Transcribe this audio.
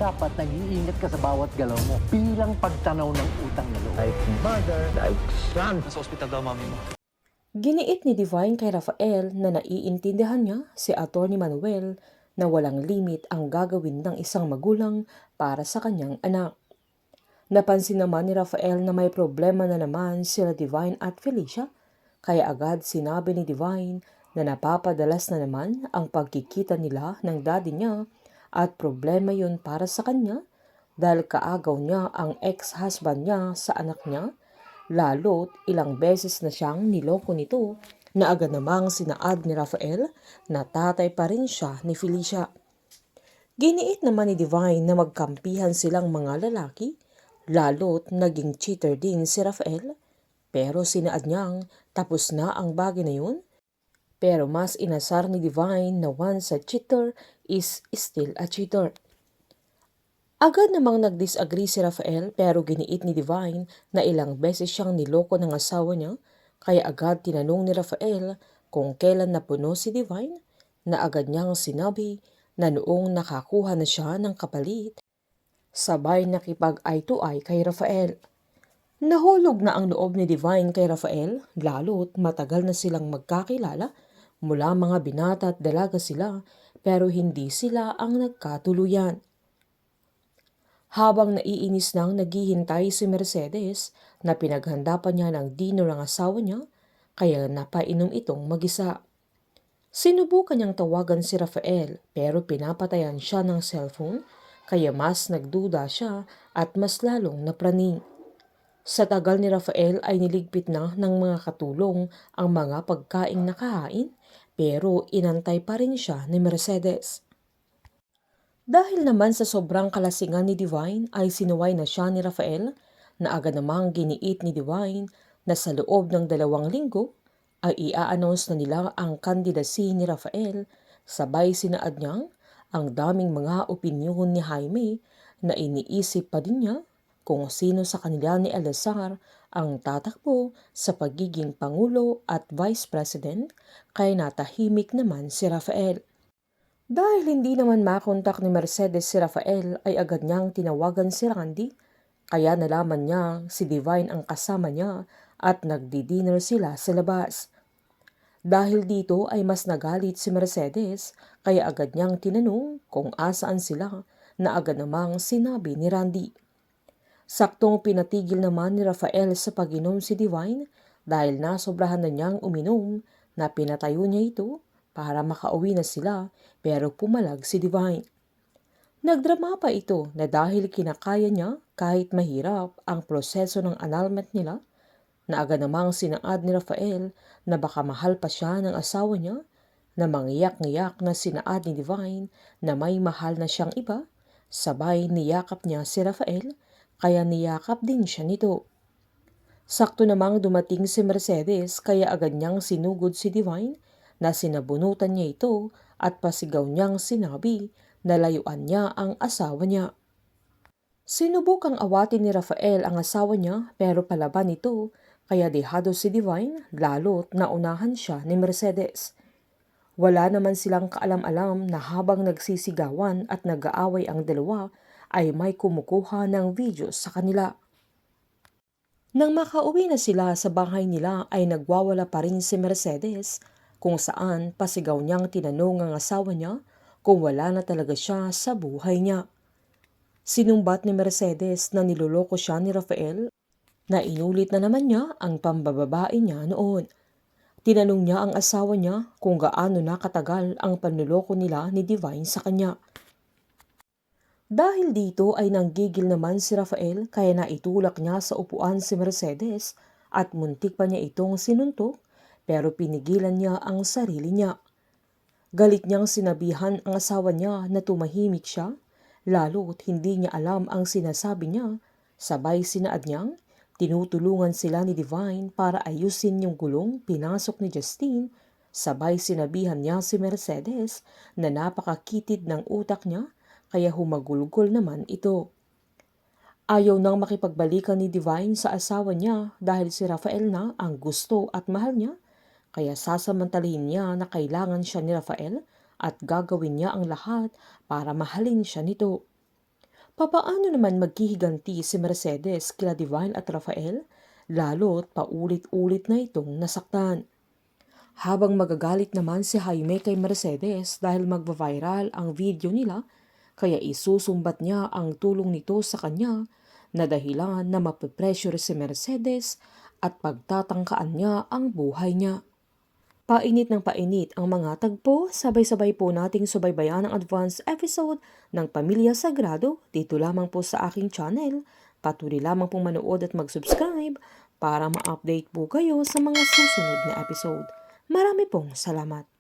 dapat nag-iingat ka sa bawat galaw mo bilang pagtanaw ng utang na loob. Like mother, like son. Nasa ospital daw mami mo. Giniit ni Divine kay Rafael na naiintindihan niya si Atty. Manuel na walang limit ang gagawin ng isang magulang para sa kanyang anak. Napansin naman ni Rafael na may problema na naman sila Divine at Felicia, kaya agad sinabi ni Divine na napapadalas na naman ang pagkikita nila ng daddy niya at problema yun para sa kanya dahil kaagaw niya ang ex-husband niya sa anak niya, lalo't ilang beses na siyang niloko nito na agad namang sinaad ni Rafael na tatay pa rin siya ni Felicia. Giniit naman ni Divine na magkampihan silang mga lalaki, lalo't naging cheater din si Rafael, pero sinaad niyang tapos na ang bagay na yun. Pero mas inasar ni Divine na once a cheater is still a cheater. Agad namang nag-disagree si Rafael pero giniit ni Divine na ilang beses siyang niloko ng asawa niya, kaya agad tinanong ni Rafael kung kailan napuno si Divine, na agad niyang sinabi na noong nakakuha na siya ng kapalit. Sabay nakipag-eye to eye kay Rafael. Nahulog na ang loob ni Divine kay Rafael, lalo't matagal na silang magkakilala, mula mga binata at dalaga sila, pero hindi sila ang nagkatuluyan. Habang naiinis nang naghihintay si Mercedes na pinaghanda pa niya ng dinner ng asawa niya, kaya napainom itong mag-isa. Sinubukan niyang tawagan si Rafael pero pinapatayan siya ng cellphone, kaya mas nagduda siya at mas lalong napraning. Sa tagal ni Rafael ay niligpit na ng mga katulong ang mga pagkaing nakahain, pero inantay pa rin siya ni Mercedes. Dahil naman sa sobrang kalasingan ni Divine ay sinuway na siya ni Rafael, na agad namang giniit ni Divine na sa loob ng 2 linggo ay i-a-announce na nila ang candidacy ni Rafael, sabay sinaad niyang ang daming mga opinyon ni Jaime na iniisip pa din niya kung sino sa kanila ni Eleazar ang tatakbo sa pagiging Pangulo at Vice President, kaya natahimik naman si Rafael. Dahil hindi naman makontak ni Mercedes si Rafael ay agad niyang tinawagan si Randy, kaya nalaman niya si Divine ang kasama niya at nagdi-dinner sila sa labas. Dahil dito ay mas nagalit si Mercedes, kaya agad niyang tinanong kung asaan sila, na agad namang sinabi ni Randy. Saktong pinatigil naman ni Rafael sa pag-inom si Divine dahil nasobrahan na niyang uminom, na pinatayo niya ito para makauwi na sila, pero pumalag si Divine. Nagdrama pa ito na dahil kinakaya niya kahit mahirap ang proseso ng annulment nila, na agad namang sinaad ni Rafael na baka mahal pa siya ng asawa niya, na mangiyak-ngiyak na sinaad ni Divine na may mahal na siyang iba, sabay niyakap niya si Rafael, kaya niyakap din siya nito. Sakto namang dumating si Mercedes, kaya agad niyang sinugod si Divine, na sinabunutan niya ito at pasigaw niyang sinabi na layuan niya ang asawa niya. Sinubukang awatin ni Rafael ang asawa niya pero palaban ito, kaya dehado si Divine, lalo't naunahan siya ni Mercedes. Wala naman silang kaalam-alam na habang nagsisigawan at nag-aaway ang dalawa ay may kumukuha ng video sa kanila. Nang makauwi na sila sa bahay nila ay nagwawala pa rin si Mercedes, kung saan pasigaw niyang tinanong ang asawa niya kung wala na talaga siya sa buhay niya. Sinumbat ni Mercedes na niloloko siya ni Rafael, na inulit na naman niya ang pambababae niya noon. Tinanong niya ang asawa niya kung gaano nakatagal ang panloloko nila ni Divine sa kanya. Dahil dito ay nanggigil naman si Rafael, kaya naitulak niya sa upuan si Mercedes at muntik pa niya itong sinuntok, pero pinigilan niya ang sarili niya. Galit niyang sinabihan ang asawa niya na tumahimik siya, lalo't hindi niya alam ang sinasabi niya, sabay sinaad niyang tinutulungan sila ni Divine para ayusin yung gulong pinasok ni Justine, sabay sinabihan niya si Mercedes na napakakitid ng utak niya, kaya humagulgol naman ito. Ayaw nang makipagbalikan ni Divine sa asawa niya dahil si Rafael na ang gusto at mahal niya, kaya sasamantalahin niya na kailangan siya ni Rafael at gagawin niya ang lahat para mahalin siya nito. Papaano naman maghihiganti si Mercedes kila Divine at Rafael? Lalo't paulit-ulit na itong nasaktan. Habang magagalit naman si Jaime kay Mercedes dahil magva-viral ang video nila, kaya isusumbat niya ang tulong nito sa kanya na dahilan na mapipressure si Mercedes at pagtatangkaan niya ang buhay niya. Painit ng painit ang mga tagpo, sabay-sabay po nating subaybayan ang advance episode ng Pamilya Sagrado dito lamang po sa aking channel. Patuloy lamang pong manood at mag-subscribe para ma-update po kayo sa mga susunod na episode. Marami pong salamat.